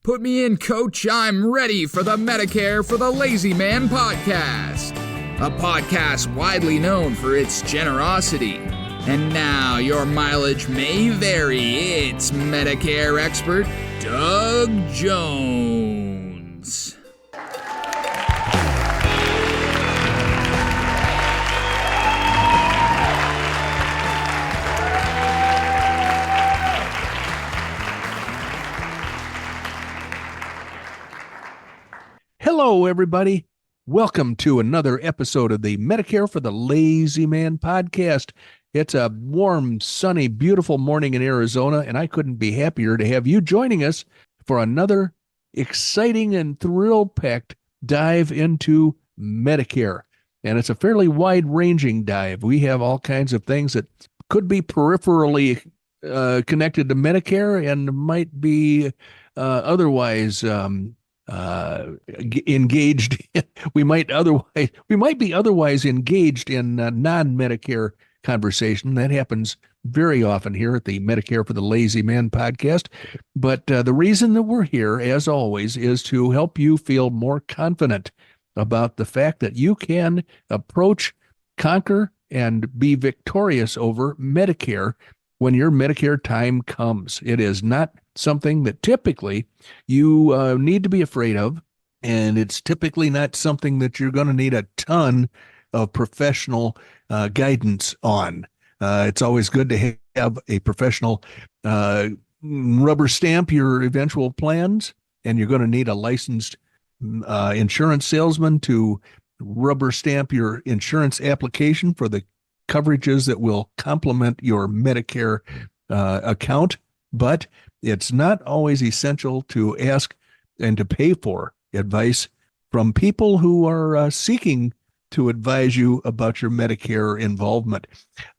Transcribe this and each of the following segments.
Put me in, coach. I'm ready for the Medicare for the Lazy Man podcast. A podcast widely known for its generosity. And now your mileage may vary. It's Medicare expert Doug Jones. Hello, everybody. Welcome to another episode of the Medicare for the Lazy Man podcast. It's a warm, sunny, beautiful morning in Arizona, and I couldn't be happier to have you joining us for another exciting and thrill-packed dive into Medicare. And it's a fairly wide-ranging dive. We have all kinds of things that could be peripherally connected to Medicare and might be otherwise engaged. We might be otherwise engaged in non-Medicare conversation. That happens very often here at the Medicare for the Lazy Man podcast. But the reason that we're here, as always, is to help you feel more confident about the fact that you can approach, conquer, and be victorious over Medicare when your Medicare time comes. It is not something that typically you need to be afraid of, and it's typically not something that you're going to need a ton of professional guidance on. It's always good to have a professional rubber stamp your eventual plans, and you're going to need a licensed insurance salesman to rubber stamp your insurance application for the coverages that will complement your Medicare account. But it's not always essential to ask and to pay for advice from people who are seeking to advise you about your Medicare involvement.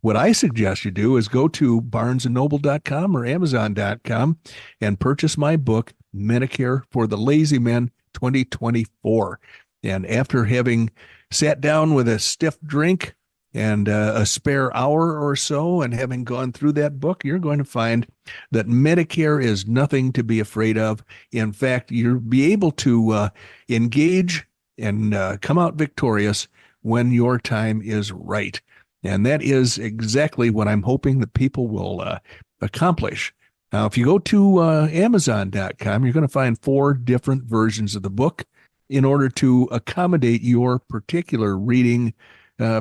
What I suggest you do is go to barnesandnoble.com or amazon.com and purchase my book, Medicare for the Lazy Man 2024. And after having sat down with a stiff drink and a spare hour or so, and having gone through that book, you're going to find that Medicare is nothing to be afraid of. In fact, you'll be able to engage and come out victorious when your time is right. And that is exactly what I'm hoping that people will accomplish. Now, if you go to Amazon.com, you're going to find 4 different versions of the book in order to accommodate your particular reading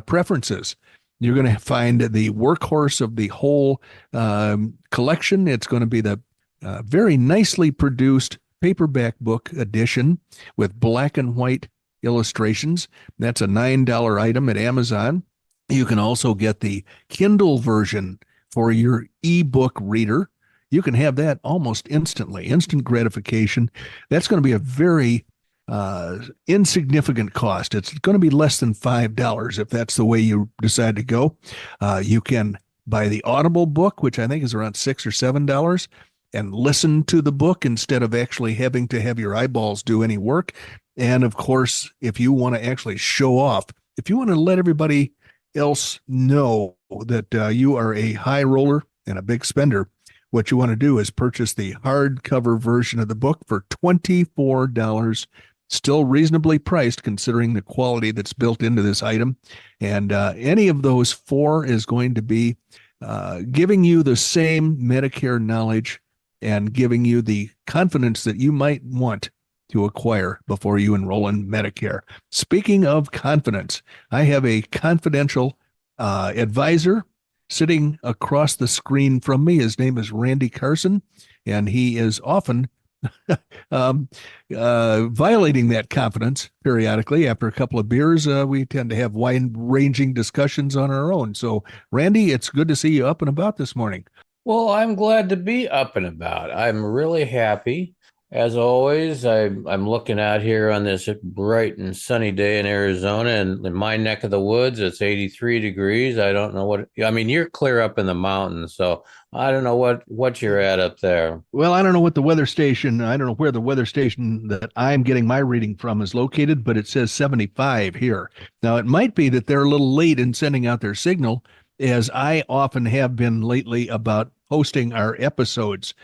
preferences. You're going to find the workhorse of the whole collection. It's going to be the very nicely produced paperback book edition with black and white illustrations. That's a $9 item at Amazon. You can also get the Kindle version for your ebook reader. You can have that almost instantly, instant gratification. That's going to be a very insignificant cost. It's going to be less than $5 if that's the way you decide to go. You can buy the Audible book, which I think is around $6 or $7, and listen to the book instead of actually having to have your eyeballs do any work. And of course, if you want to actually show off, if you want to let everybody else know that you are a high roller and a big spender, what you want to do is purchase the hardcover version of the book for $24. Still reasonably priced considering the quality that's built into this item. And any of those 4 is going to be giving you the same Medicare knowledge and giving you the confidence that you might want to acquire before you enroll in Medicare. Speaking of confidence, I have a confidential advisor sitting across the screen from me. His name is Randy Carson, and he is often violating that confidence periodically. After a couple of beers, we tend to have wide-ranging discussions on our own. So, Randy, it's good to see you up and about this morning. Well, I'm glad to be up and about. I'm really happy. As always, I'm looking out here on this bright and sunny day in Arizona, and in my neck of the woods, it's 83 degrees. I don't know you're clear up in the mountains, so I don't know what you're at up there. Well, I don't know where the weather station that I'm getting my reading from is located, but it says 75 here. Now, it might be that they're a little late in sending out their signal, as I often have been lately about posting our episodes.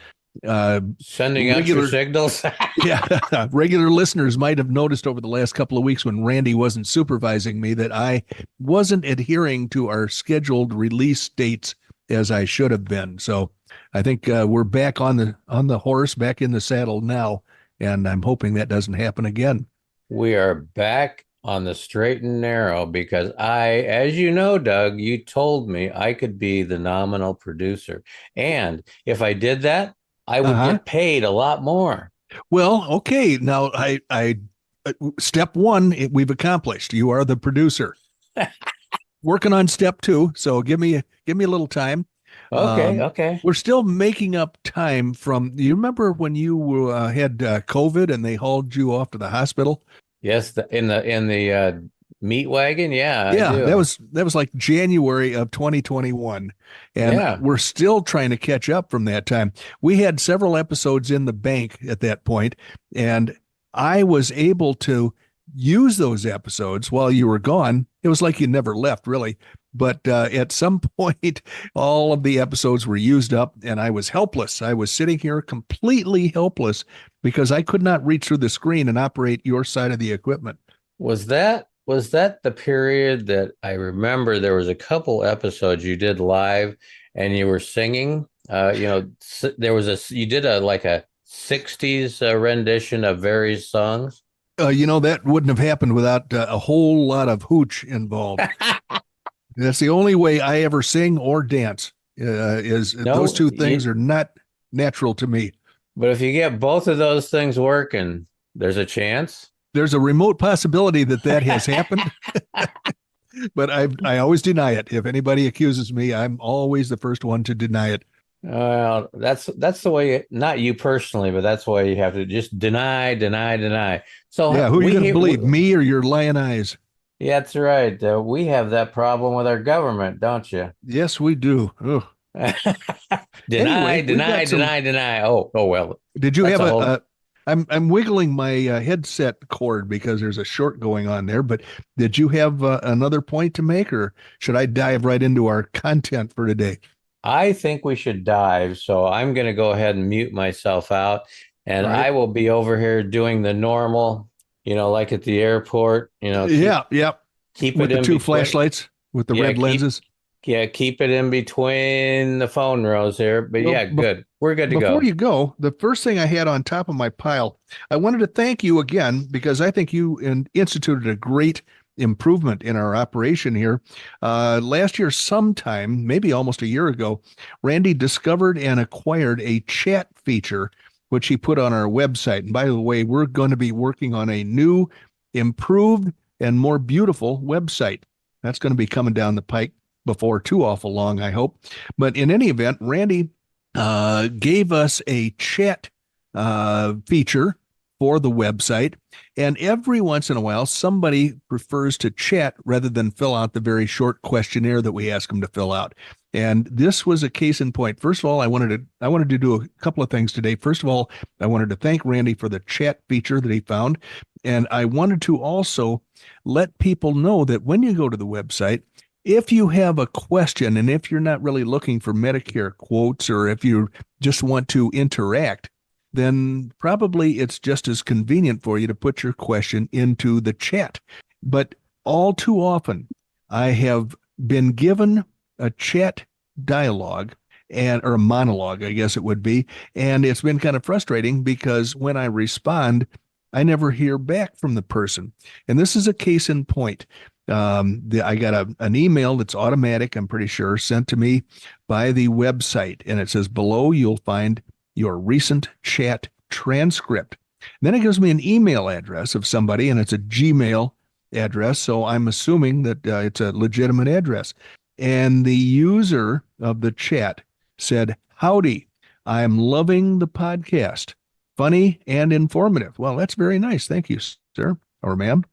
Sending extra signals. Yeah, regular listeners might have noticed over the last couple of weeks when Randy wasn't supervising me that I wasn't adhering to our scheduled release dates as I should have been. So I think we're back on the horse, back in the saddle now, and I'm hoping that doesn't happen again. We are back on the straight and narrow because as you know, Doug, you told me I could be the nominal producer. And if I did that, I would get paid a lot more. Well, okay. Now I step one, we've accomplished. You are the producer. Working on step two. So give me a little time. Okay. We're still making up time from, you remember when you had COVID and they hauled you off to the hospital? Yes, in the meat wagon. Yeah, Yeah, that was like January of 2021. And we're still trying to catch up from that time. We had several episodes in the bank at that point, and I was able to use those episodes while you were gone. It was like you never left, really. But at some point, all of the episodes were used up, and I was helpless. I was sitting here completely helpless because I could not reach through the screen and operate your side of the equipment. Was that the period that I remember there was a couple episodes you did live and you were singing? There was you did a 60s rendition of various songs. That wouldn't have happened without a whole lot of hooch involved. That's the only way I ever sing or dance. Those two things are not natural to me. But if you get both of those things working, there's a chance. There's a remote possibility that has happened. But I always deny it. If anybody accuses me, I'm always the first one to deny it. Well, that's the way, not you personally, but that's why you have to just deny. So yeah, who are you going to believe, me or your lying eyes? Yeah, that's right. We have that problem with our government, don't you? Yes, we do. Deny. Oh well. Did you have I'm wiggling my headset cord because there's a short going on there, but did you have another point to make, or should I dive right into our content for today? I think we should dive. So I'm going to go ahead and mute myself out, and I will be over here doing the normal, like at the airport, keep with it the in two between. Flashlights with the red lenses. Keep it in between the phone rows here. But good. We're good to go. Before you go, the first thing I had on top of my pile, I wanted to thank you again because I think you instituted a great improvement in our operation here. Last year, sometime, maybe almost a year ago, Randy discovered and acquired a chat feature, which he put on our website. And by the way, we're going to be working on a new, improved, and more beautiful website. That's going to be coming down the pike before too awful long, I hope. But in any event, Randy gave us a chat feature for the website. And every once in a while, somebody prefers to chat rather than fill out the very short questionnaire that we ask them to fill out. And this was a case in point. First of all, I wanted to do a couple of things today. First of all, I wanted to thank Randy for the chat feature that he found. And I wanted to also let people know that when you go to the website, if you have a question and if you're not really looking for Medicare quotes, or if you just want to interact, then probably it's just as convenient for you to put your question into the chat. But all too often, I have been given a chat dialogue or a monologue, I guess it would be, and it's been kind of frustrating because when I respond, I never hear back from the person. And this is a case in point. I got an email that's automatic, I'm pretty sure, sent to me by the website, and it says below you'll find your recent chat transcript. And then it gives me an email address of somebody, and it's a Gmail address, so I'm assuming that it's a legitimate address. And the user of the chat said, "Howdy, I'm loving the podcast. Funny and informative." Well, that's very nice. Thank you, sir or ma'am.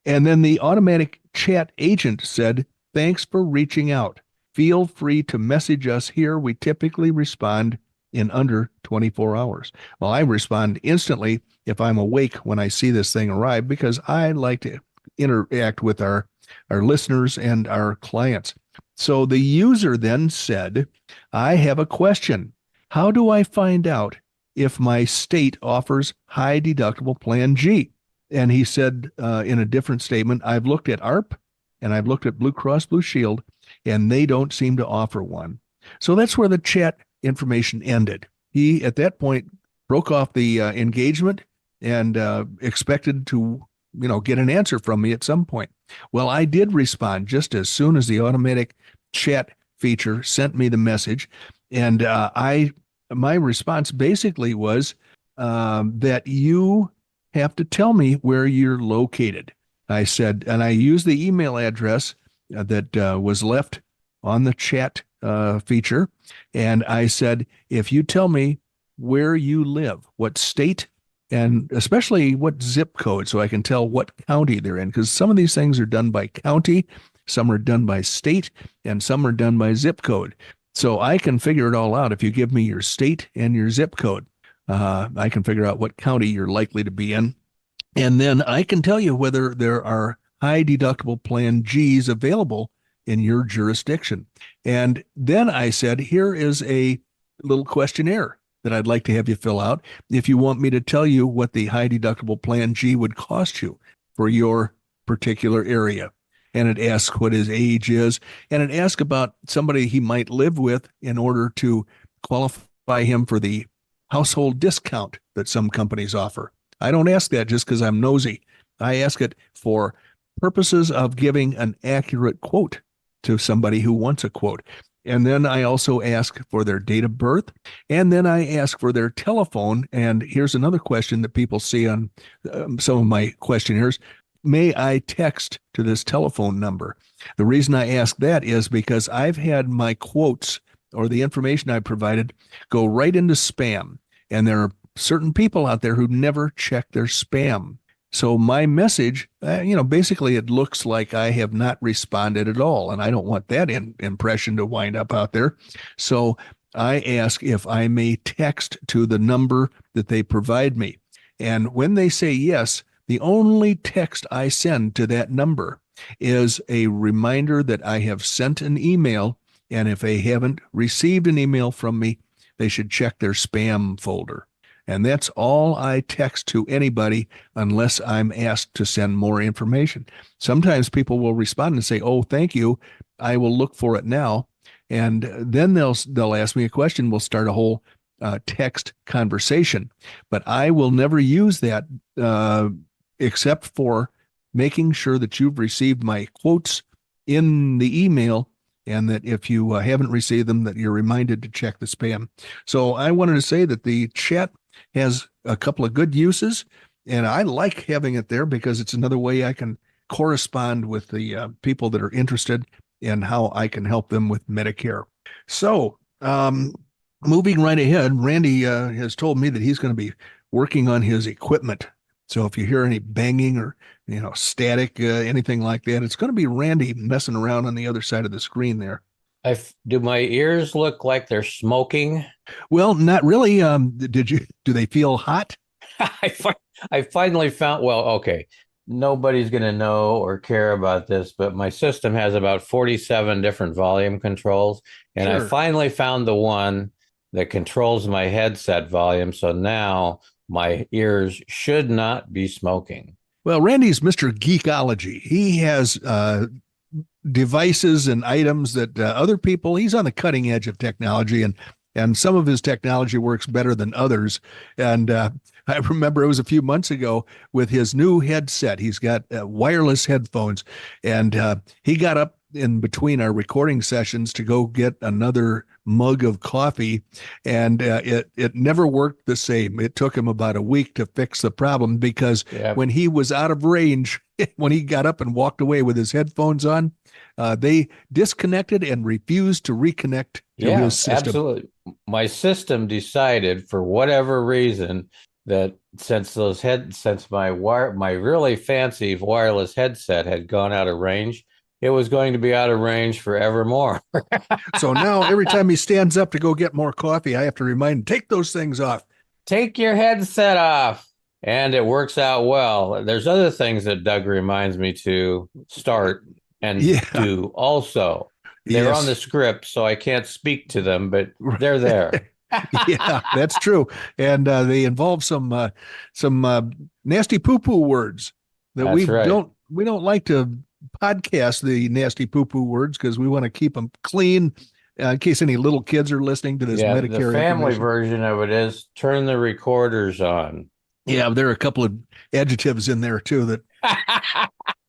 And then the automatic chat agent said, "Thanks for reaching out. Feel free to message us here. We typically respond in under 24 hours. Well, I respond instantly if I'm awake when I see this thing arrive because I like to interact with our listeners and our clients. So the user then said, "I have a question. How do I find out if my state offers high deductible plan G? And he said in a different statement, I've looked at ARP and I've looked at Blue Cross Blue Shield, and they don't seem to offer one. So that's where the chat information ended. He, at that point, broke off the engagement and expected to, get an answer from me at some point. Well, I did respond just as soon as the automatic chat feature sent me the message, and my response basically was that you have to tell me where you're located. I said, and I used the email address that was left on the chat feature, and I said, if you tell me where you live, what state, and especially what zip code, so I can tell what county they're in, because some of these things are done by county, some are done by state, and some are done by zip code. So I can figure it all out. If you give me your state and your zip code, I can figure out what county you're likely to be in. And then I can tell you whether there are high deductible plan Gs available in your jurisdiction. And then I said, here is a little questionnaire that I'd like to have you fill out if you want me to tell you what the high deductible plan G would cost you for your particular area. And it asks what his age is, and it asks about somebody he might live with in order to qualify him for the household discount that some companies offer. I don't ask that just because I'm nosy. I ask it for purposes of giving an accurate quote to somebody who wants a quote. And then I also ask for their date of birth. And then I ask for their telephone. And here's another question that people see on some of my questionnaires. May I text to this telephone number? The reason I ask that is because I've had my quotes or the information I provided go right into spam. And there are certain people out there who never check their spam. So my message, basically it looks like I have not responded at all. And I don't want that impression to wind up out there. So I ask if I may text to the number that they provide me. And when they say yes, the only text I send to that number is a reminder that I have sent an email. And if they haven't received an email from me, they should check their spam folder. And that's all I text to anybody unless I'm asked to send more information. Sometimes people will respond and say, oh, thank you. I will look for it now. And then they'll ask me a question. We'll start a whole text conversation. But I will never use that except for making sure that you've received my quotes in the email, and that if you haven't received them, that you're reminded to check the spam. So I wanted to say that the chat has a couple of good uses, and I like having it there because it's another way I can correspond with the people that are interested in how I can help them with Medicare. So moving right ahead, Randy has told me that he's going to be working on his equipment. So if you hear any banging or, static, anything like that, it's going to be Randy messing around on the other side of the screen there. Do my ears look like they're smoking? Well, not really. Do they feel hot? I finally found, okay, nobody's going to know or care about this, but my system has about 47 different volume controls. And Sure. I finally found the one that controls my headset volume. So now my ears should not be smoking. Well, Randy's Mr. Geekology. He has devices and items that other people, he's on the cutting edge of technology, and some of his technology works better than others. And I remember it was a few months ago with his new headset. He's got wireless headphones, and he got up in between our recording sessions to go get another mug of coffee, and it never worked the same. It took him about a week to fix the problem because when he was out of range, when he got up and walked away with his headphones on, they disconnected and refused to reconnect to his system. Absolutely. My system decided, for whatever reason, that since my really fancy wireless headset had gone out of range, it was going to be out of range forevermore. So now every time he stands up to go get more coffee, I have to remind him, take those things off. Take your headset off. And it works out well. There's other things that Doug reminds me to start and do also. They're on the script, so I can't speak to them, but they're there. Yeah, that's true. And they involve some nasty poo-poo words that That's right. we don't like to podcast the nasty poo-poo words because we want to keep them clean in case any little kids are listening to this Yeah, the Medicare family information. version of it is turn the recorders on. Yeah, there are a couple of adjectives in there too that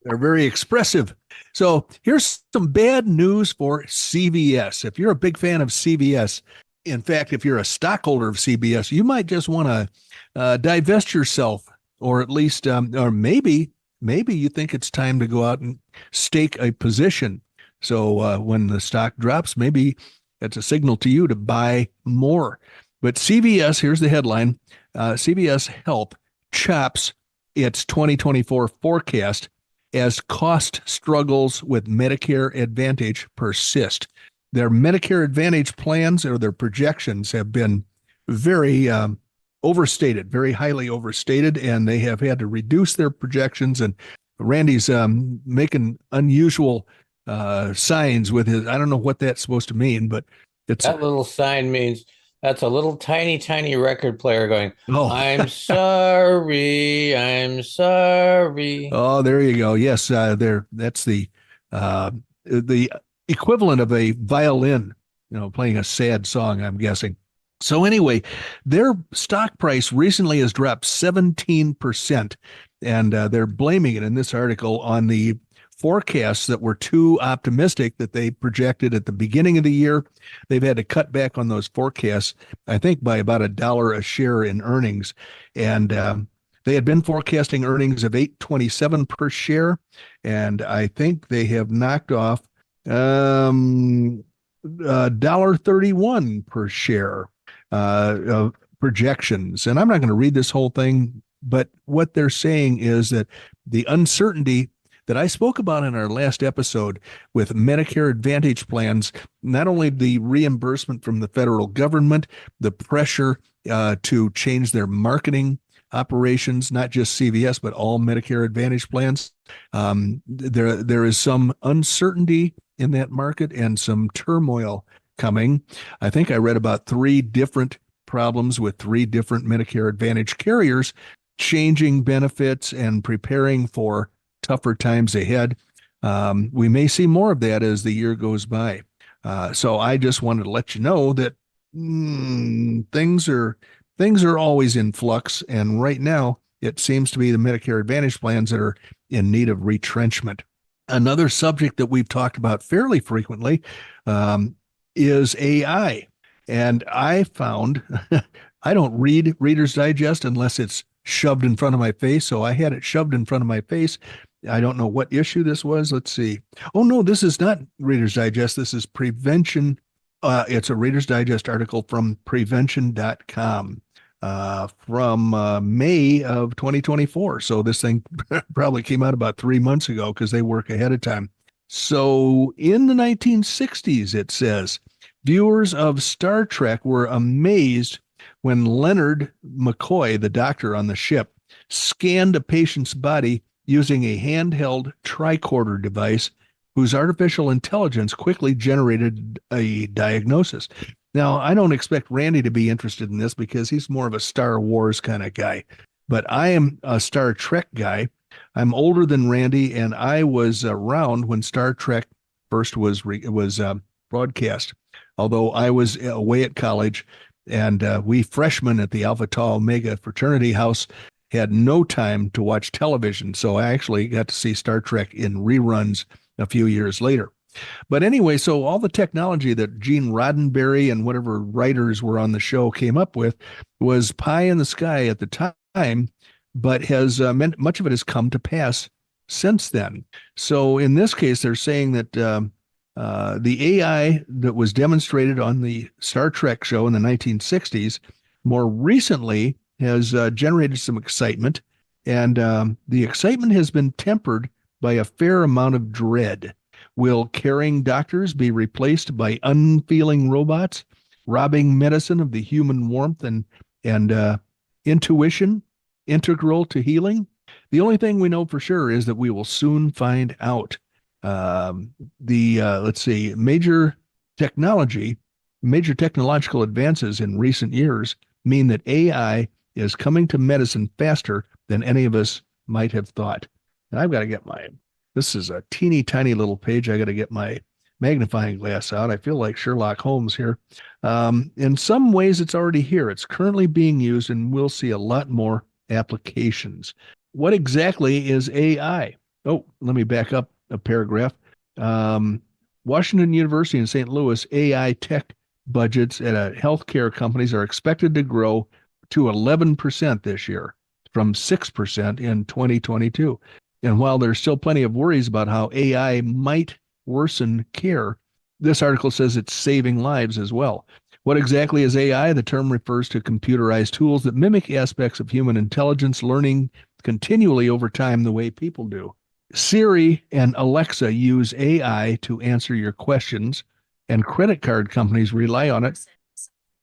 they're very expressive. So here's some bad news for CVS. If you're a big fan of CVS, in fact, if you're a stockholder of CBS, you might just want to divest yourself, or at least, or maybe you think it's time to go out and stake a position. So when the stock drops, maybe that's a signal to you to buy more. But CVS, here's the headline: CVS Health chops its 2024 forecast as cost struggles with Medicare Advantage persist. Their Medicare Advantage plans or their projections have been very overstated, very highly overstated, and they have had to reduce their projections. And Randy's making unusual signs with his, I don't know what that's supposed to mean, but it's That little sign means that's a little tiny record player going, oh I'm sorry, I'm sorry. oh, there you go. Yes, there. That's the equivalent of a violin, playing a sad song, I'm guessing. So anyway, their stock price recently has dropped 17%, and they're blaming it in this article on the forecasts that were too optimistic that they projected at the beginning of the year. They've had to cut back on those forecasts, I think, by about $1 a share in earnings, and they had been forecasting earnings of $8.27 per share, and I think they have knocked off $1.31 per share of projections. And I'm not going to read this whole thing, but what they're saying is that the uncertainty that I spoke about in our last episode with Medicare Advantage plans, not only the reimbursement from the federal government, the pressure to change their marketing operations, not just CVS, but all Medicare Advantage plans. There is some uncertainty in that market and some turmoil coming. I think I read about 3 different problems with 3 different Medicare Advantage carriers changing benefits and preparing for tougher times ahead. We may see more of that as the year goes by. So I just wanted to let you know that things are always in flux, and right now it seems to be the Medicare Advantage plans that are in need of retrenchment. Another subject that we've talked about fairly frequently is AI. And I found I don't read Reader's Digest unless it's shoved in front of my face. So I had it shoved in front of my face. I don't know what issue this was. Let's see. Oh, no, this is not Reader's Digest. This is Prevention. It's a Reader's Digest article from prevention.com from May of 2024. So this thing probably came out about 3 months ago because they work ahead of time. So in the 1960s, it says, viewers of Star Trek were amazed when Leonard McCoy, the doctor on the ship, scanned a patient's body using a handheld tricorder device whose artificial intelligence quickly generated a diagnosis. Now, I don't expect Randy to be interested in this because he's more of a Star Wars kind of guy, but I am a Star Trek guy. I'm older than Randy, and I was around when Star Trek first was broadcast, although I was away at college, and we freshmen at the Alpha Tau Omega fraternity house had no time to watch television, so I actually got to see Star Trek in reruns a few years later. But anyway, so all the technology that Gene Roddenberry and whatever writers were on the show came up with was pie in the sky at the time, but has much of it has come to pass since then. So in this case, they're saying that the AI that was demonstrated on the Star Trek show in the 1960s more recently has generated some excitement, and the excitement has been tempered by a fair amount of dread. Will caring doctors be replaced by unfeeling robots, robbing medicine of the human warmth and intuition integral to healing? The only thing we know for sure is that we will soon find out. Let's see, major technology Major technological advances in recent years mean that AI is coming to medicine faster than any of us might have thought. And I've got to get this is a teeny tiny little page. I got to get my magnifying glass out. I feel like Sherlock Holmes here. In some ways, it's already here. It's currently being used, and we'll see a lot more applications. What exactly is AI? Oh, let me back up a paragraph. Washington University in St. Louis AI tech budgets at healthcare companies are expected to grow to 11% this year from 6% in 2022. And while there's still plenty of worries about how AI might worsen care, this article says it's saving lives as well. What exactly is AI? The term refers to computerized tools that mimic aspects of human intelligence, learning continually over time the way people do. Siri and Alexa use AI to answer your questions, and credit card companies rely on it.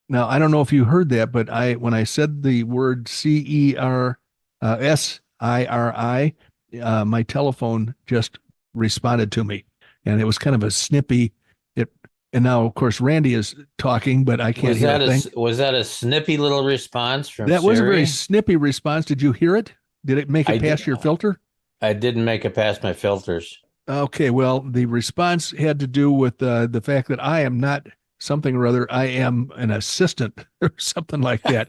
Now, I don't know if you heard that, but when I said the word CERSIRI, my telephone just responded to me, and it was kind of a snippy. And now, of course, Randy is talking, but I can't hear a thing. Was that a snippy little response from That Siri? was a very snippy response. Did you hear it? Did it make it past your filter? I didn't make it past my filters. Okay, well, the response had to do with the fact that I am not something or other. I am an assistant or something like that.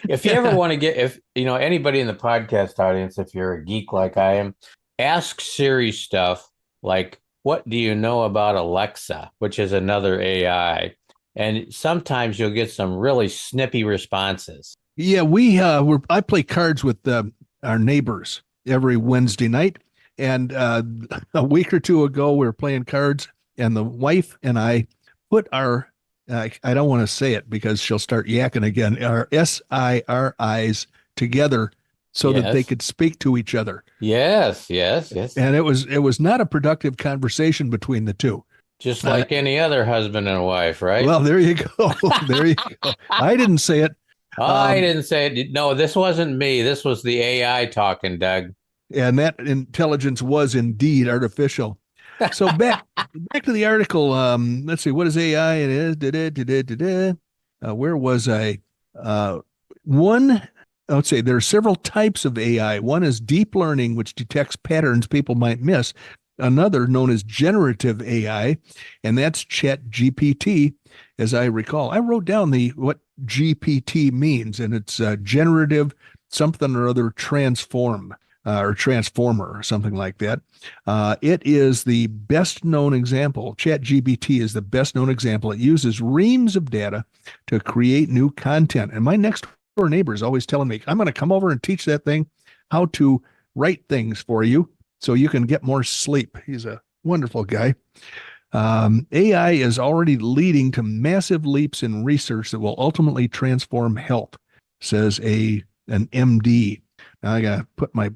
If you ever want to if anybody in the podcast audience, if you're a geek like I am, ask Siri stuff like, what do you know about Alexa, which is another AI? And sometimes you'll get some really snippy responses. Yeah, I play cards with our neighbors every Wednesday night. And a week or two ago, we were playing cards, and the wife and I put our, I don't want to say it because she'll start yakking again, our SIRIs together so that they could speak to each other. Yes. And it was not a productive conversation between the two. Just like any other husband and wife, right? Well, there you go. There you go. I didn't say it. I didn't say it. No, this wasn't me. This was the AI talking, Doug. And that intelligence was indeed artificial. So back to the article. Let's see, what is AI? It is. Where was I? Let's say there are several types of AI. One is deep learning, which detects patterns people might miss. Another known as generative AI, and that's Chat GPT, as I recall. I wrote down what GPT means, and it's generative something or other transformer or something like that. It is the best known example. ChatGPT is the best known example. It uses reams of data to create new content. And my next door neighbor is always telling me, I'm going to come over and teach that thing how to write things for you so you can get more sleep. He's a wonderful guy. AI is already leading to massive leaps in research that will ultimately transform health, says an MD. Now I got to put my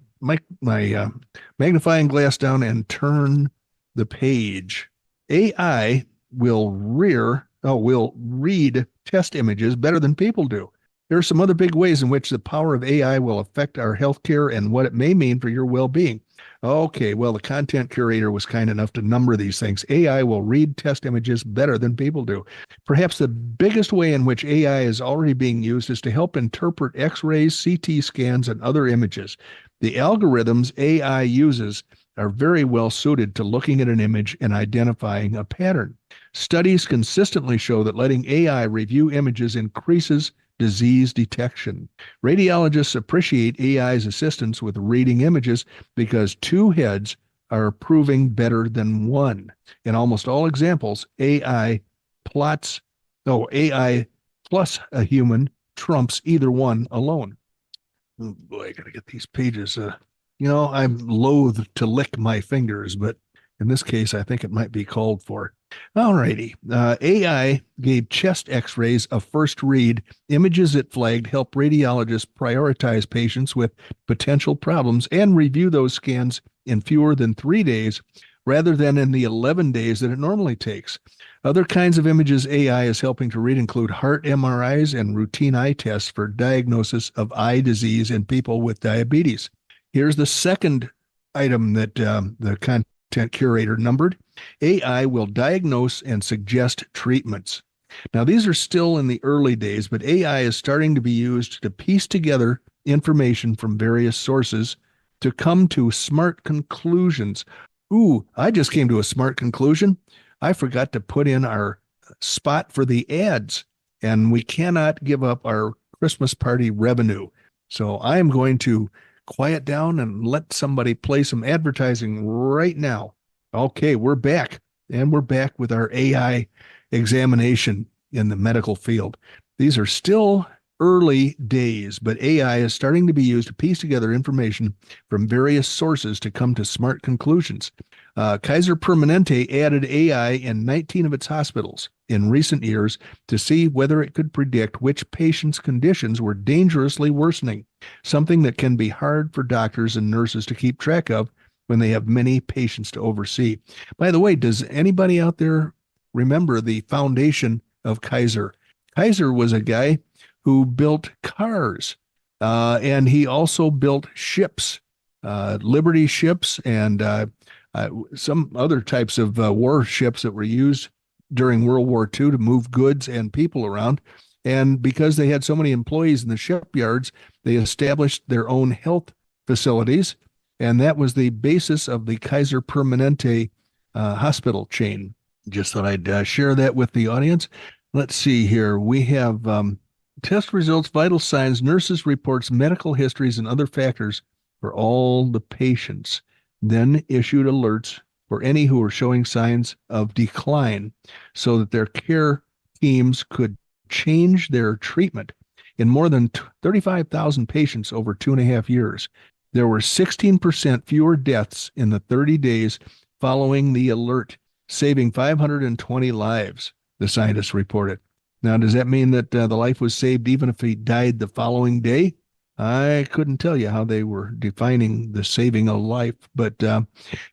magnifying glass down and turn the page. AI will read test images better than people do. There are some other big ways in which the power of AI will affect our healthcare and what it may mean for your well-being. Okay, well, the content curator was kind enough to number these things. AI will read test images better than people do. Perhaps the biggest way in which AI is already being used is to help interpret X-rays, CT scans, and other images. The algorithms AI uses are very well suited to looking at an image and identifying a pattern. Studies consistently show that letting AI review images increases disease detection. Radiologists appreciate AI's assistance with reading images because two heads are proving better than one. In almost all examples, AI plus a human trumps either one alone. Oh boy, I gotta get these pages. I'm loath to lick my fingers, but in this case, I think it might be called for. All righty. AI gave chest x-rays a first read. Images it flagged help radiologists prioritize patients with potential problems and review those scans in fewer than 3 days rather than in the 11 days that it normally takes. Other kinds of images AI is helping to read include heart MRIs and routine eye tests for diagnosis of eye disease in people with diabetes. Here's the second item that the content curator numbered. AI will diagnose and suggest treatments. Now, these are still in the early days, but AI is starting to be used to piece together information from various sources to come to smart conclusions. Ooh, I just came to a smart conclusion. I forgot to put in our spot for the ads, and we cannot give up our Christmas party revenue. So I am going to quiet down and let somebody play some advertising right now. Okay, we're back, and we're back with our AI examination in the medical field. These are still early days, but AI is starting to be used to piece together information from various sources to come to smart conclusions. Kaiser Permanente added AI in 19 of its hospitals in recent years to see whether it could predict which patients' conditions were dangerously worsening, something that can be hard for doctors and nurses to keep track of when they have many patients to oversee. By the way, does anybody out there remember the foundation of Kaiser? Kaiser was a guy who built cars, and he also built ships, Liberty ships, and some other types of warships that were used during World War II to move goods and people around. And because they had so many employees in the shipyards, they established their own health facilities, and that was the basis of the Kaiser Permanente hospital chain. Just thought I'd share that with the audience. Let's see here. We have test results, vital signs, nurses reports, medical histories, and other factors for all the patients. Then issued alerts for any who were showing signs of decline so that their care teams could change their treatment. In more than 35,000 patients over 2.5 years, there were 16% fewer deaths in the 30 days following the alert, saving 520 lives, the scientists reported. Now, does that mean that the life was saved even if he died the following day? I couldn't tell you how they were defining the saving a life, but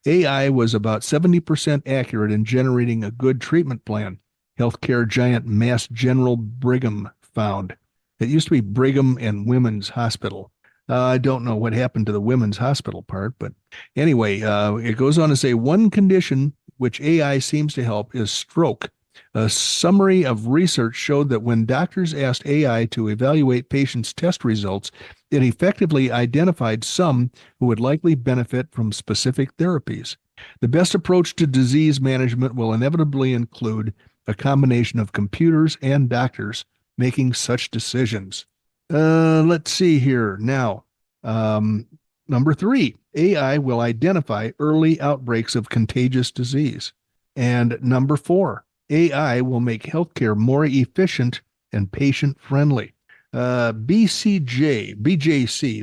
AI was about 70% accurate in generating a good treatment plan. Healthcare giant Mass General Brigham found. It used to be Brigham and Women's Hospital. I don't know what happened to the women's hospital part, but anyway, it goes on to say one condition which AI seems to help is stroke. A summary of research showed that when doctors asked AI to evaluate patients' test results, it effectively identified some who would likely benefit from specific therapies. The best approach to disease management will inevitably include a combination of computers and doctors making such decisions. Let's see here. Now, number 3, AI will identify early outbreaks of contagious disease. And number 4, AI will make healthcare more efficient and patient-friendly. BJC,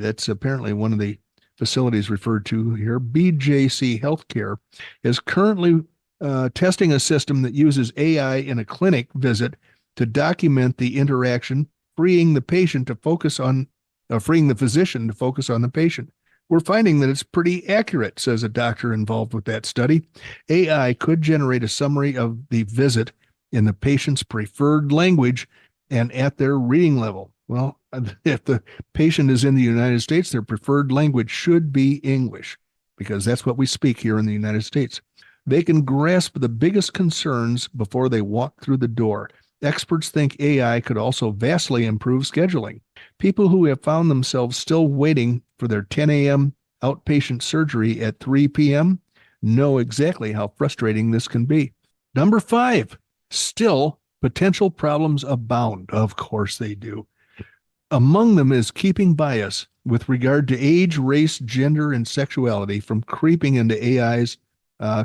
that's apparently one of the facilities referred to here, BJC Healthcare, is currently testing a system that uses AI in a clinic visit to document the interaction, freeing the physician to focus on the patient. We're finding that it's pretty accurate, says a doctor involved with that study. AI could generate a summary of the visit in the patient's preferred language and at their reading level. Well, if the patient is in the United States, their preferred language should be English, because that's what we speak here in the United States. They can grasp the biggest concerns before they walk through the door. Experts think AI could also vastly improve scheduling. People who have found themselves still waiting for their 10 a.m. outpatient surgery at 3 p.m. know exactly how frustrating this can be. Number 5, still potential problems abound. Of course they do. Among them is keeping bias with regard to age, race, gender, and sexuality from creeping into AI's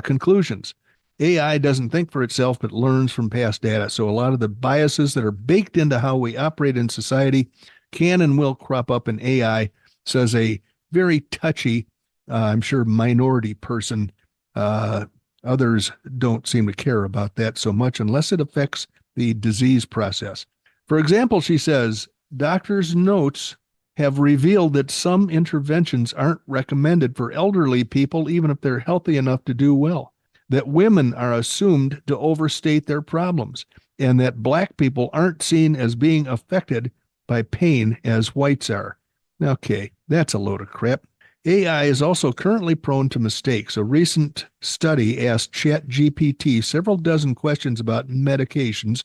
conclusions. AI doesn't think for itself, but learns from past data. So a lot of the biases that are baked into how we operate in society can and will crop up in AI, says a very touchy, I'm sure, minority person. Others don't seem to care about that so much unless it affects the disease process. For example, she says, doctors' notes have revealed that some interventions aren't recommended for elderly people, even if they're healthy enough to do well. That women are assumed to overstate their problems, and that black people aren't seen as being affected by pain as whites are. Okay, that's a load of crap. AI is also currently prone to mistakes. A recent study asked ChatGPT several dozen questions about medications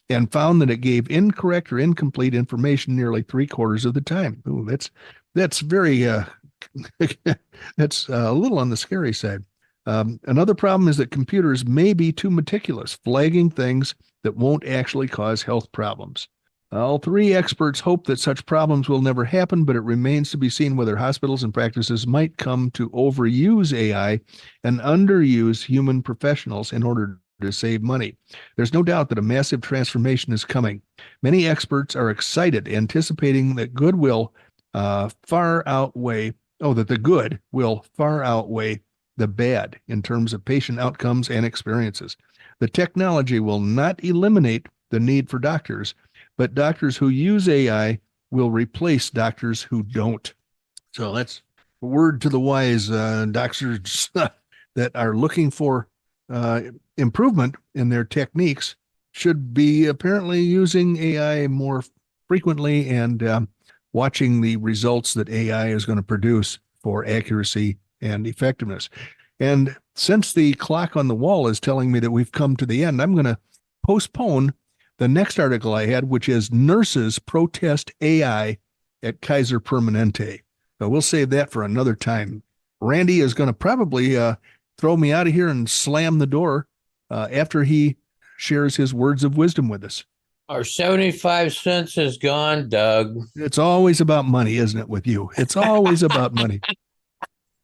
and found that it gave incorrect or incomplete information nearly 3/4 of the time. Ooh, that's very that's a little on the scary side. Another problem is that computers may be too meticulous, flagging things that won't actually cause health problems. All three experts hope that such problems will never happen, but it remains to be seen whether hospitals and practices might come to overuse AI and underuse human professionals in order to save money. There's no doubt that a massive transformation is coming. Many experts are excited, anticipating that good will far outweigh, that the good will far outweigh the bad in terms of patient outcomes and experiences. The technology will not eliminate the need for doctors, but doctors who use AI will replace doctors who don't. So that's a word to the wise doctors that are looking for improvement in their techniques should be apparently using AI more frequently and watching the results that AI is going to produce for accuracy and effectiveness. And since the clock on the wall is telling me that we've come to the end, I'm going to postpone the next article I had, which is Nurses Protest AI at Kaiser Permanente. So we'll save that for another time. Randy is going to probably throw me out of here and slam the door after he shares his words of wisdom with us. Our 75 cents is gone, Doug. It's always about money, isn't it, with you? It's always about money.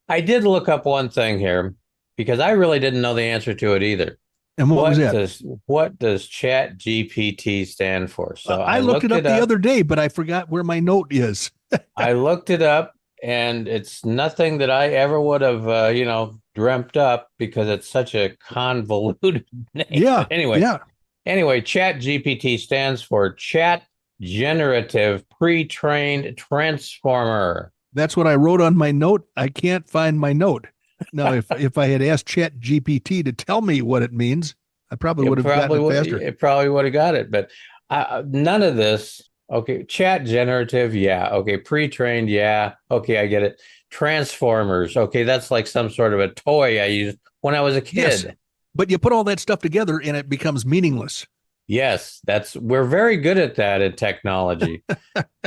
I did look up one thing here because I really didn't know the answer to it either. And what was that? What does Chat GPT stand for? So I looked it up the other day, but I forgot where my note is. I looked it up, and it's nothing that I ever would have, dreamt up because it's such a convoluted name. Yeah. But anyway, Chat GPT stands for Chat Generative Pre-trained Transformer. That's what I wrote on my note. I can't find my note. Now, if I had asked Chat GPT to tell me what it means, I probably would have gotten it faster. It probably would have got it, but none of this. Okay, chat generative, yeah. Okay, pre-trained, yeah. Okay, I get it. Transformers, okay, that's like some sort of a toy I used when I was a kid. Yes, but you put all that stuff together and it becomes meaningless. Yes, we're very good at that in technology.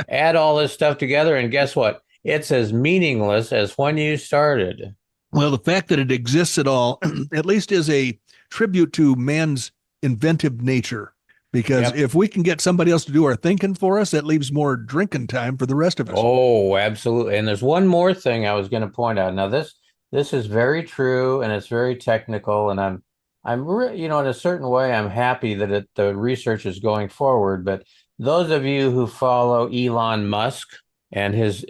Add all this stuff together, and guess what? It's as meaningless as when you started. Well, the fact that it exists at all, at least is a tribute to man's inventive nature. Because if we can get somebody else to do our thinking for us, that leaves more drinking time for the rest of us. Oh, absolutely. And there's one more thing I was going to point out. Now, this is very true, and it's very technical. And I'm in a certain way, I'm happy that the research is going forward. But those of you who follow Elon Musk and his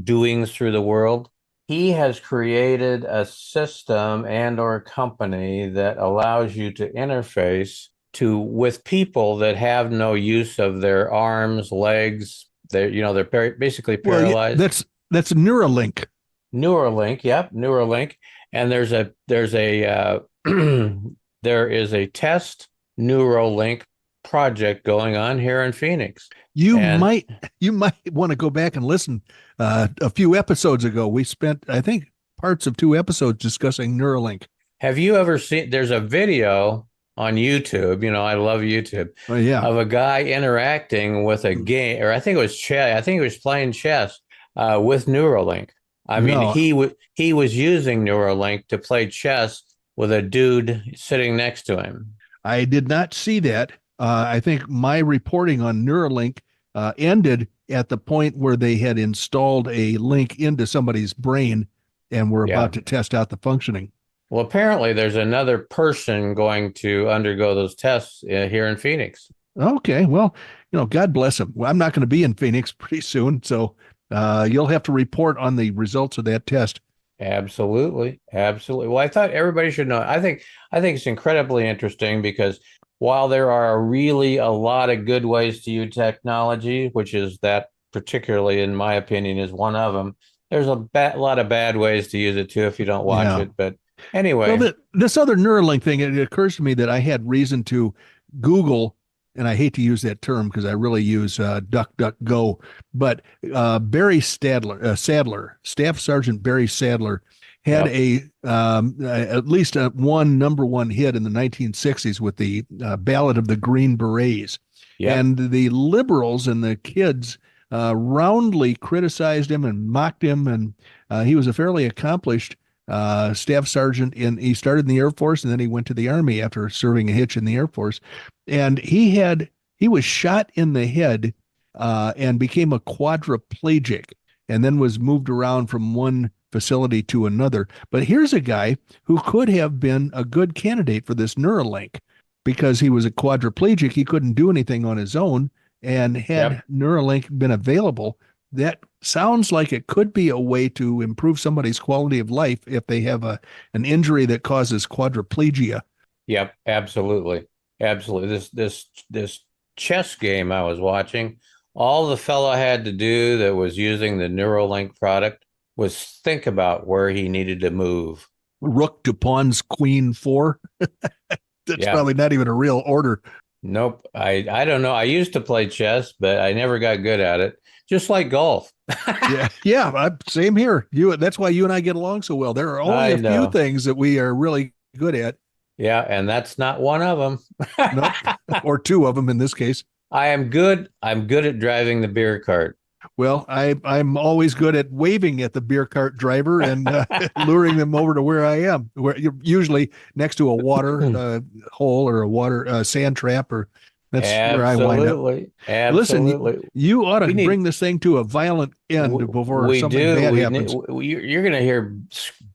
doings through the world, he has created a system and or company that allows you to interface with people that have no use of their arms, legs. They're basically paralyzed. Well, that's Neuralink. Neuralink, yep, Neuralink. And there is a test Neuralink project going on here in Phoenix. You might want to go back and listen. A few episodes ago, we spent, I think, parts of 2 episodes discussing Neuralink. Have you ever seen? There's a video on YouTube. I love YouTube. Oh, yeah. Of a guy interacting with a game, or I think it was chess. I think he was playing chess with Neuralink. He was using Neuralink to play chess with a dude sitting next to him. I did not see that. I think my reporting on Neuralink ended at the point where they had installed a link into somebody's brain and were about to test out the functioning. Well, apparently there's another person going to undergo those tests here in Phoenix. Okay. Well, God bless him. Well, I'm not going to be in Phoenix pretty soon, so you'll have to report on the results of that test. Absolutely. Well, I thought everybody should know. I think it's incredibly interesting because while there are really a lot of good ways to use technology, which is that particularly, in my opinion, is one of them, there's a lot of bad ways to use it too if you don't watch it. But anyway. Well, this other Neuralink thing, it occurs to me that I had reason to Google and I hate to use that term because I really use DuckDuckGo, but Sadler, Staff Sergeant Barry Sadler, had at least one number one hit in the 1960s with the Ballad of the Green Berets. Yep. And the liberals and the kids roundly criticized him and mocked him. And he was a fairly accomplished staff sergeant. He started in the Air Force, and then he went to the Army after serving a hitch in the Air Force. And he was shot in the head and became a quadriplegic, and then was moved around from one facility to another. But here's a guy who could have been a good candidate for this Neuralink because he was a quadriplegic. He couldn't do anything on his own. And had Neuralink been available, that sounds like it could be a way to improve somebody's quality of life if they have an injury that causes quadriplegia. Yep, absolutely. Absolutely. This chess game I was watching, all the fellow had to do that was using the Neuralink product was think about where he needed to move. Rook to pawns queen 4. That's probably not even a real order. Nope. I don't know. I used to play chess, but I never got good at it. Just like golf. Yeah. Same here. That's why you and I get along so well. There are only a few things that we are really good at. Yeah, and that's not one of them. Nope. Or two of them in this case. I'm good at driving the beer cart. Well, I'm always good at waving at the beer cart driver and luring them over to where I am, where you're usually next to a water hole or a water sand trap, or that's where I wind up. Absolutely. Listen, you ought to bring this thing to a violent end before something bad happens. You're going to hear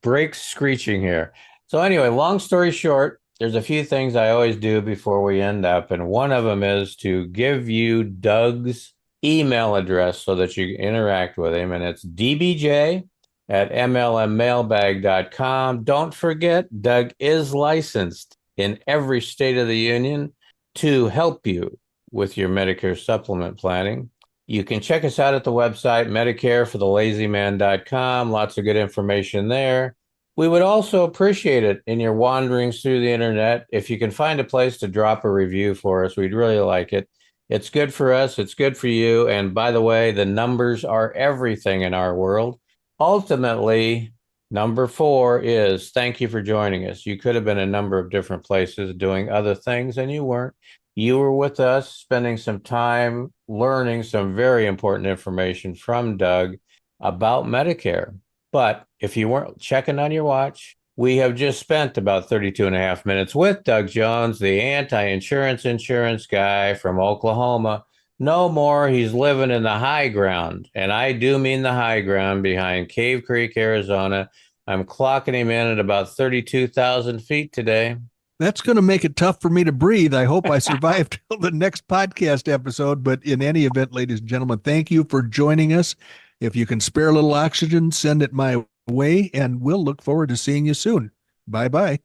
brakes screeching here. So anyway, long story short, there's a few things I always do before we end up, and one of them is to give you Doug's email address so that you can interact with him, and it's dbj@mlmmailbag.com. Don't forget, Doug is licensed in every state of the union to help you with your Medicare supplement planning. You can check us out at the website, medicareforthelazyman.com. Lots of good information there. We would also appreciate it in your wanderings through the internet if you can find a place to drop a review for us. We'd really like it. It's good for us. It's good for you. And by the way, the numbers are everything in our world. Ultimately, number 4 is thank you for joining us. You could have been a number of different places doing other things, and you weren't. You were with us, spending some time learning some very important information from Doug about Medicare. But if you weren't checking on your watch, we have just spent about 32 and a half minutes with Doug Jones, the insurance guy from Oklahoma. No more. He's living in the high ground. And I do mean the high ground behind Cave Creek, Arizona. I'm clocking him in at about 32,000 feet today. That's going to make it tough for me to breathe. I hope I survive till the next podcast episode. But in any event, ladies and gentlemen, thank you for joining us. If you can spare a little oxygen, send it my way, and we'll look forward to seeing you soon. Bye-bye.